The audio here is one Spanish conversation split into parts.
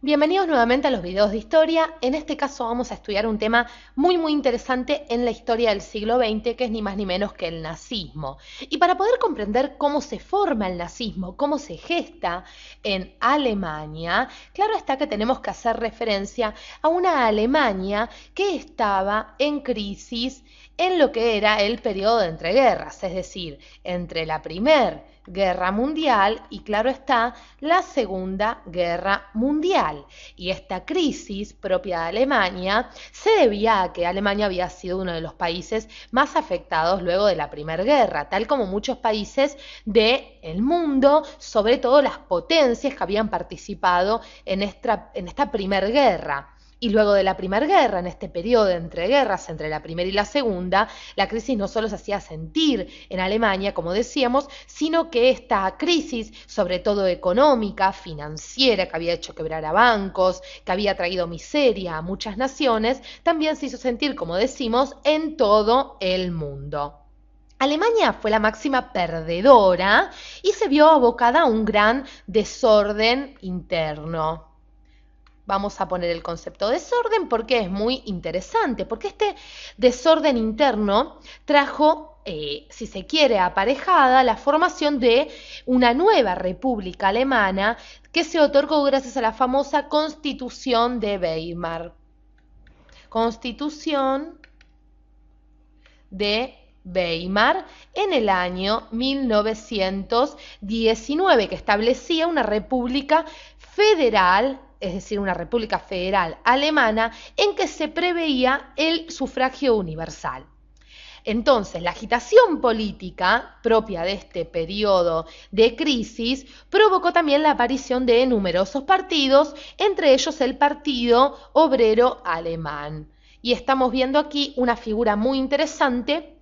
Bienvenidos nuevamente a los videos de historia. En este caso vamos a estudiar un tema muy interesante en la historia del siglo XX, que es ni más ni menos que el nazismo. Y para poder comprender cómo se forma el nazismo, cómo se gesta en Alemania, claro está que tenemos que hacer referencia a una Alemania que estaba en crisis en lo que era el periodo de entreguerras, es decir, entre la Primera Guerra Mundial y, claro está, la Segunda Guerra Mundial. Y esta crisis propia de Alemania se debía a que Alemania había sido uno de los países más afectados luego de la Primera Guerra, tal como muchos países del mundo, sobre todo las potencias que habían participado en esta Primera Guerra. Y luego de la Primera Guerra, en este periodo de entreguerras entre la Primera y la Segunda, la crisis no solo se hacía sentir en Alemania, como decíamos, sino que esta crisis, sobre todo económica, financiera, que había hecho quebrar a bancos, que había traído miseria a muchas naciones, también se hizo sentir, como decimos, en todo el mundo. Alemania fue la máxima perdedora y se vio abocada a un gran desorden interno. Vamos a poner el concepto de desorden porque es muy interesante, porque este desorden interno trajo, si se quiere, aparejada la formación de una nueva república alemana que se otorgó gracias a la famosa Constitución de Weimar. Constitución de Weimar en el año 1919, que establecía una república federal, es decir, una república federal alemana, en que se preveía el sufragio universal. Entonces, la agitación política propia de este periodo de crisis provocó también la aparición de numerosos partidos, entre ellos el Partido Obrero Alemán. Y estamos viendo aquí una figura muy interesante,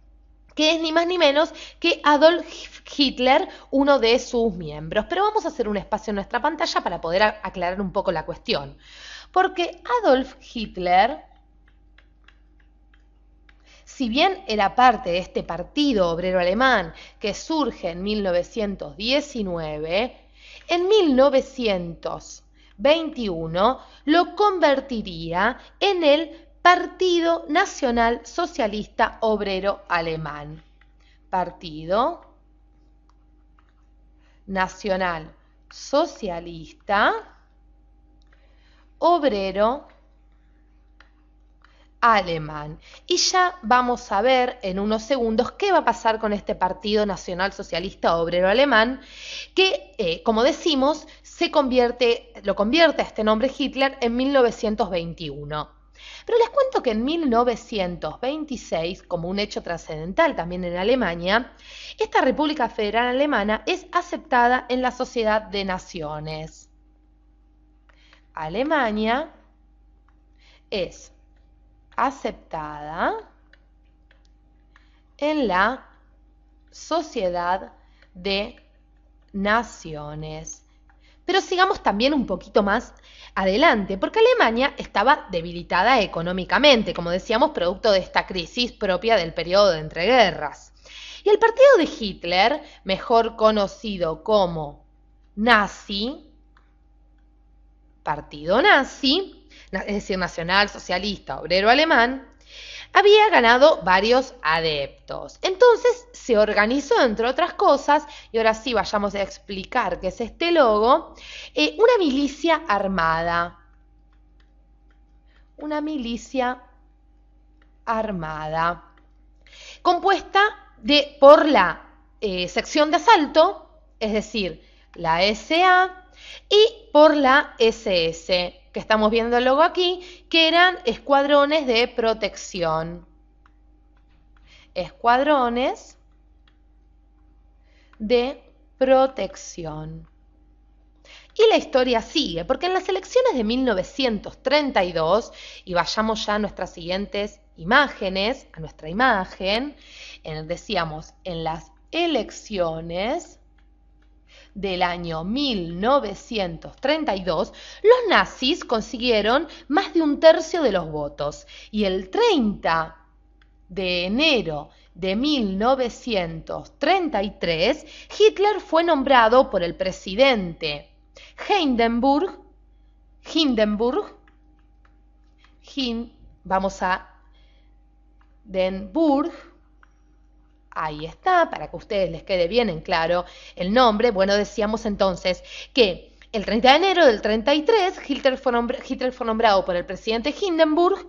que es ni más ni menos que Adolf Hitler, uno de sus miembros. Pero vamos a hacer un espacio en nuestra pantalla para poder aclarar un poco la cuestión. Porque Adolf Hitler, si bien era parte de este Partido Obrero Alemán que surge en 1919, en 1921 lo convertiría en el Partido Nacional Socialista Obrero Alemán. Partido Nacional Socialista Obrero Alemán. Y ya vamos a ver en unos segundos qué va a pasar con este Partido Nacional Socialista Obrero Alemán, que, como decimos, lo convierte a este nombre Hitler en 1921. Pero les cuento que en 1926, como un hecho trascendental también en Alemania, esta República Federal Alemana es aceptada en la Sociedad de Naciones. Alemania es aceptada en la Sociedad de Naciones. Pero sigamos también un poquito más adelante, porque Alemania estaba debilitada económicamente, como decíamos, producto de esta crisis propia del periodo de entreguerras. Y el partido de Hitler, mejor conocido como nazi, partido nazi, es decir, nacional, socialista, obrero alemán, había ganado varios adeptos. Entonces se organizó, entre otras cosas, y ahora sí vayamos a explicar qué es este logo, una milicia armada. Una milicia armada, compuesta por la sección de asalto, es decir, la SA, y por la SS, que estamos viendo el logo aquí, que eran escuadrones de protección. Escuadrones de protección. Y la historia sigue, porque en las elecciones de 1932, y vayamos ya a nuestras siguientes imágenes, a nuestra imagen, decíamos, en las elecciones del año 1932, los nazis consiguieron más de un tercio de los votos y el 30 de enero de 1933, Hitler fue nombrado por el presidente Hindenburg. Vamos a Hindenburg. Ahí está, para que a ustedes les quede bien en claro el nombre. Bueno, decíamos entonces que el 30 de enero del 33, Hitler fue nombrado por el presidente Hindenburg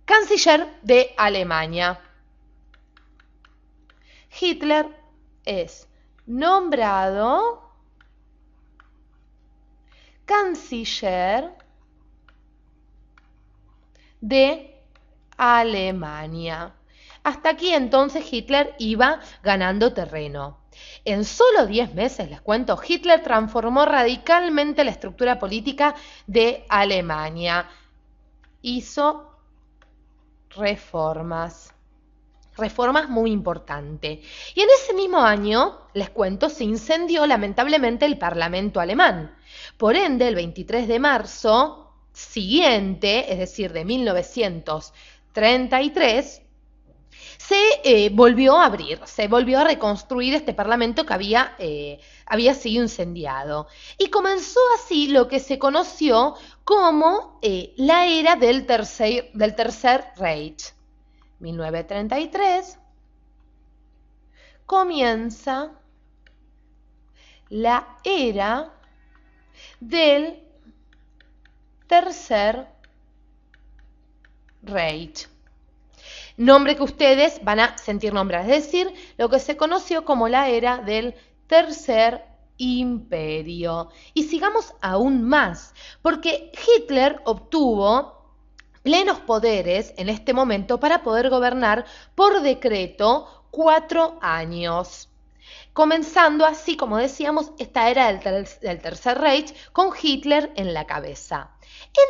canciller de Alemania. Hitler es nombrado canciller de Alemania. Hasta aquí entonces Hitler iba ganando terreno. En solo 10 meses, les cuento, Hitler transformó radicalmente la estructura política de Alemania. Hizo reformas muy importantes. Y en ese mismo año, les cuento, se incendió lamentablemente el Parlamento alemán. Por ende, el 23 de marzo siguiente, es decir, de 1933, se volvió a abrir, se volvió a reconstruir este parlamento que había sido incendiado. Y comenzó así lo que se conoció como la era del Tercer Reich. 1933 comienza la era del Tercer Reich. Nombre que ustedes van a sentir nombrar, es decir, lo que se conoció como la era del Tercer Imperio. Y sigamos aún más, porque Hitler obtuvo plenos poderes en este momento para poder gobernar por decreto 4 años. Comenzando así, como decíamos, esta era del Tercer Reich con Hitler en la cabeza.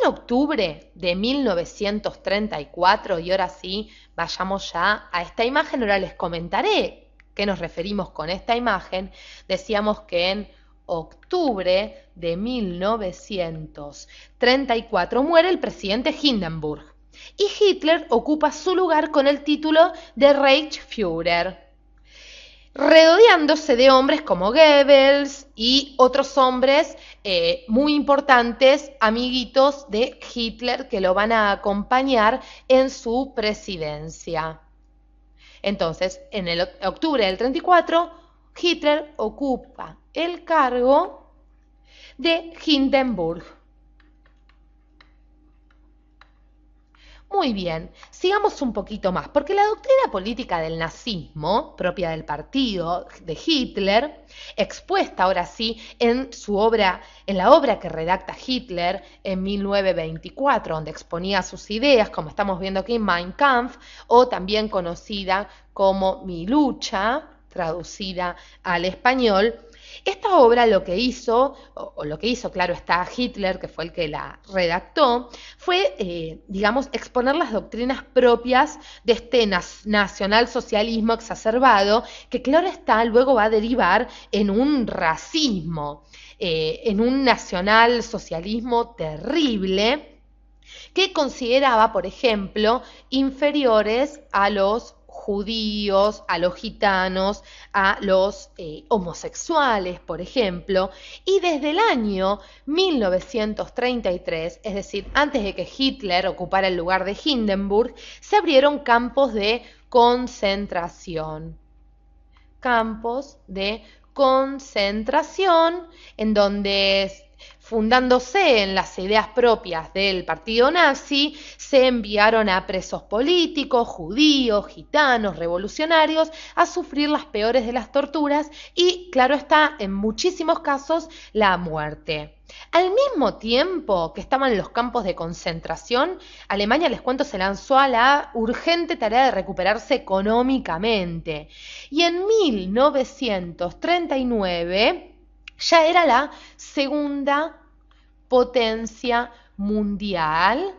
En octubre de 1934, y ahora sí, vayamos ya a esta imagen, ahora les comentaré qué nos referimos con esta imagen. Decíamos que en octubre de 1934 muere el presidente Hindenburg y Hitler ocupa su lugar con el título de Reichsführer, rodeándose de hombres como Goebbels y otros hombres muy importantes, amiguitos de Hitler, que lo van a acompañar en su presidencia. Entonces, en el octubre del 34, Hitler ocupa el cargo de Hindenburg. Muy bien, sigamos un poquito más, porque la doctrina política del nazismo, propia del partido de Hitler, expuesta ahora sí en la obra que redacta Hitler en 1924, donde exponía sus ideas, como estamos viendo aquí, Mein Kampf, o también conocida como Mi lucha, traducida al español. Esta obra lo que hizo, claro está, Hitler, que fue el que la redactó, fue, exponer las doctrinas propias de este nacionalsocialismo exacerbado, que claro está, luego va a derivar en un racismo, en un nacionalsocialismo terrible, que consideraba, por ejemplo, inferiores a los judíos, a los gitanos, a los homosexuales, por ejemplo, y desde el año 1933, es decir, antes de que Hitler ocupara el lugar de Hindenburg, se abrieron campos de concentración. Campos de concentración en donde, fundándose en las ideas propias del partido nazi, se enviaron a presos políticos, judíos, gitanos, revolucionarios, a sufrir las peores de las torturas y, claro está, en muchísimos casos, la muerte. Al mismo tiempo que estaban en los campos de concentración, Alemania, les cuento, se lanzó a la urgente tarea de recuperarse económicamente. Y en 1939 ya era la segunda potencia mundial,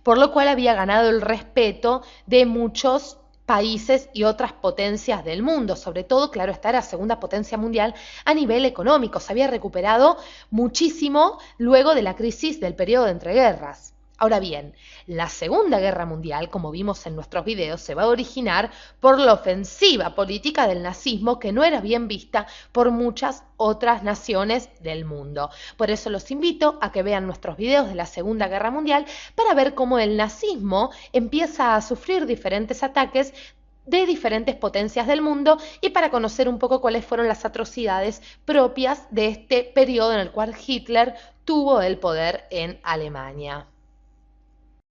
por lo cual había ganado el respeto de muchos países y otras potencias del mundo. Sobre todo, claro, esta era la segunda potencia mundial a nivel económico. Se había recuperado muchísimo luego de la crisis del periodo de entreguerras. Ahora bien, la Segunda Guerra Mundial, como vimos en nuestros videos, se va a originar por la ofensiva política del nazismo que no era bien vista por muchas otras naciones del mundo. Por eso los invito a que vean nuestros videos de la Segunda Guerra Mundial para ver cómo el nazismo empieza a sufrir diferentes ataques de diferentes potencias del mundo y para conocer un poco cuáles fueron las atrocidades propias de este periodo en el cual Hitler tuvo el poder en Alemania.